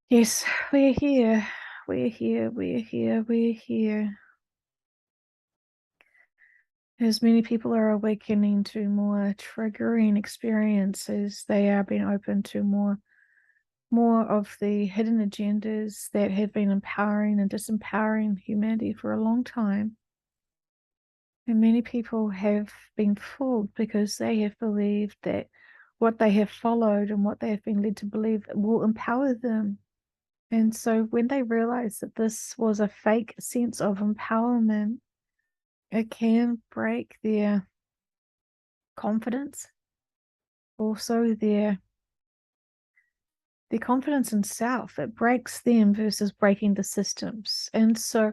Yes, we're here. We're here. We're here. We're here. As many people are awakening to more triggering experiences, they are being open to more of the hidden agendas that have been empowering and disempowering humanity for a long time. And many people have been fooled because they have believed that what they have followed and what they have been led to believe will empower them. And so when they realize that this was a fake sense of empowerment, it can break their confidence, also their confidence in self. It breaks them versus breaking the systems. And so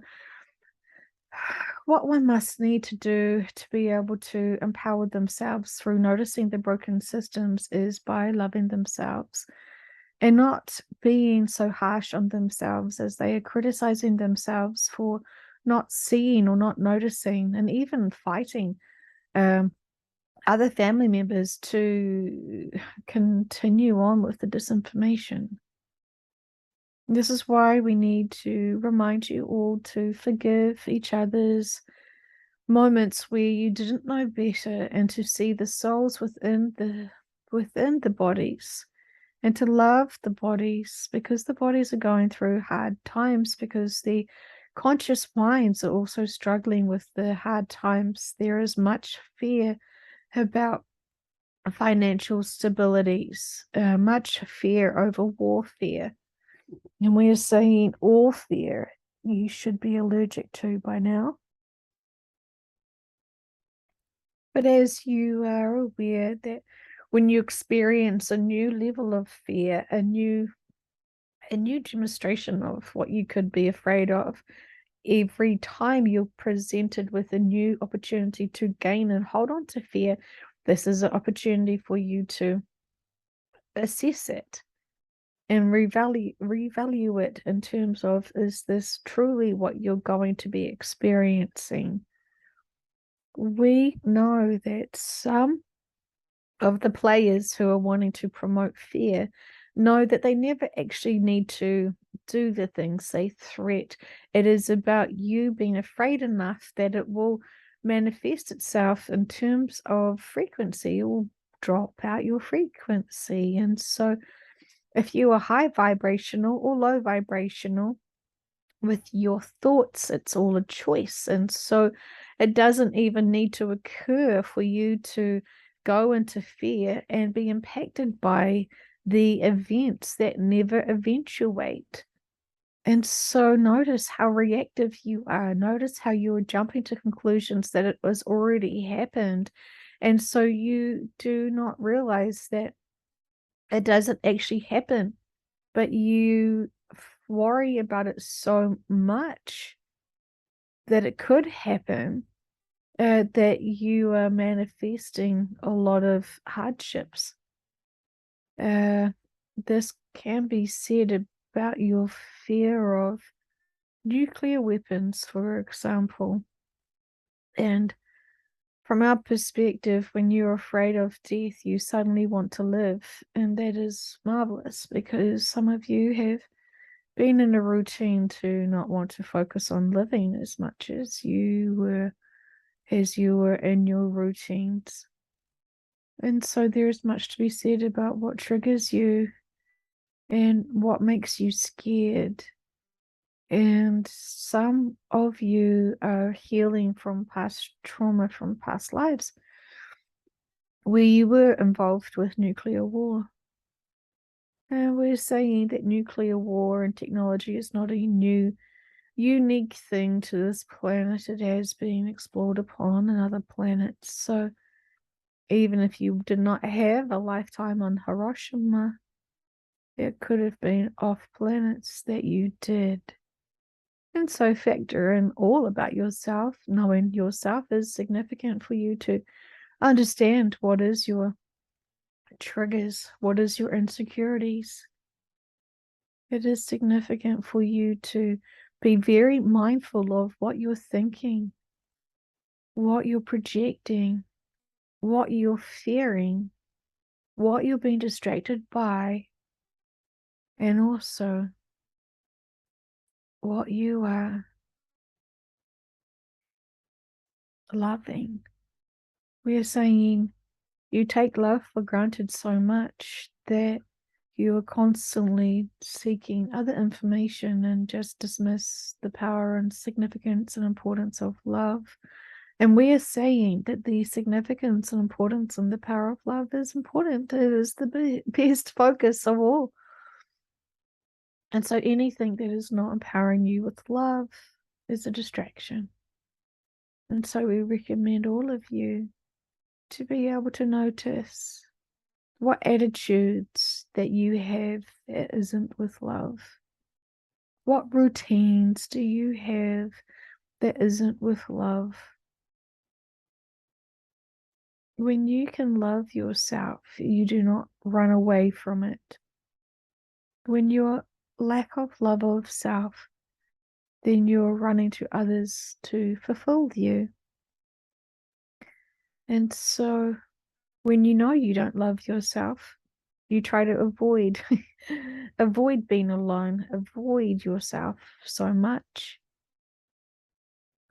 what one must need to do to be able to empower themselves through noticing the broken systems is by loving themselves and not being so harsh on themselves as they are criticizing themselves for not seeing or not noticing and even fighting um, other family members to continue on with the disinformation. This is why we need to remind you all to forgive each other's moments where you didn't know better and to see the souls within the bodies and to love the bodies because the bodies are going through hard times because the conscious minds are also struggling with the hard times. There is much fear about financial stabilities, much fear over warfare. And we are saying all fear you should be allergic to by now. But as you are aware that when you experience a new level of fear, a new demonstration of what you could be afraid of, every time you're presented with a new opportunity to gain and hold on to fear, this is an opportunity for you to assess it and revalue it in terms of, is this truly what you're going to be experiencing? We know that some of the players who are wanting to promote fear know that they never actually need to do the things they threat. It is about you being afraid enough that it will manifest itself in terms of frequency. It will drop out your frequency. And so if you are high vibrational or low vibrational, with your thoughts, it's all a choice. And so it doesn't even need to occur for you to go into fear and be impacted by the events that never eventuate. And so notice how reactive you are. Notice how you are jumping to conclusions that it was already happened. And so you do not realize that it doesn't actually happen, but you worry about it so much that it could happen, that you are manifesting a lot of hardships. Uh, this can be said about your fear of nuclear weapons, for example. And from our perspective, when you're afraid of death, you suddenly want to live. And that is marvelous because some of you have been in a routine to not want to focus on living as much as you were in your routines. And so there's much to be said about what triggers you and what makes you scared. And some of you are healing from past trauma from past lives where you were involved with nuclear war. And we're saying that nuclear war and technology is not a new, unique thing to this planet. It has been explored upon in other planets. So even if you did not have a lifetime on Hiroshima, it could have been off planets that you did. And so factor in all about yourself. Knowing yourself is significant for you to understand what is your triggers, what is your insecurities. It is significant for you to be very mindful of what you're thinking, what you're projecting, what you're fearing, what you're being distracted by, and also what you are loving. We are saying you take love for granted so much that you are constantly seeking other information and just dismiss the power and significance and importance of love. And we are saying that the significance and importance and the power of love is important. It is the best focus of all. And so anything that is not empowering you with love is a distraction. And so we recommend all of you to be able to notice what attitudes that you have that isn't with love. What routines do you have that isn't with love? When you can love yourself, you do not run away from it. When your lack of love of self, then you're running to others to fulfill you. And so when you know you don't love yourself, you try to avoid avoid being alone, avoid yourself so much.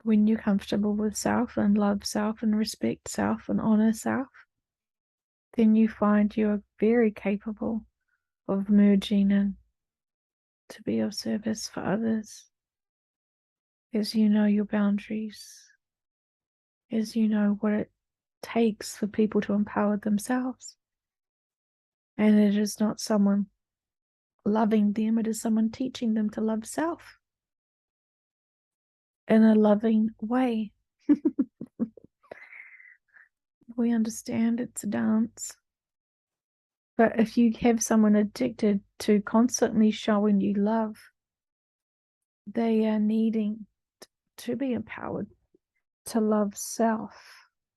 When you're comfortable with self and love self and respect self and honor self, then you find you're very capable of merging in to be of service for others, as you know your boundaries, as you know what it takes for people to empower themselves. And it is not someone loving them, it is someone teaching them to love self in a loving way. We understand it's a dance. But if you have someone addicted to constantly showing you love, they are needing to be empowered to love self.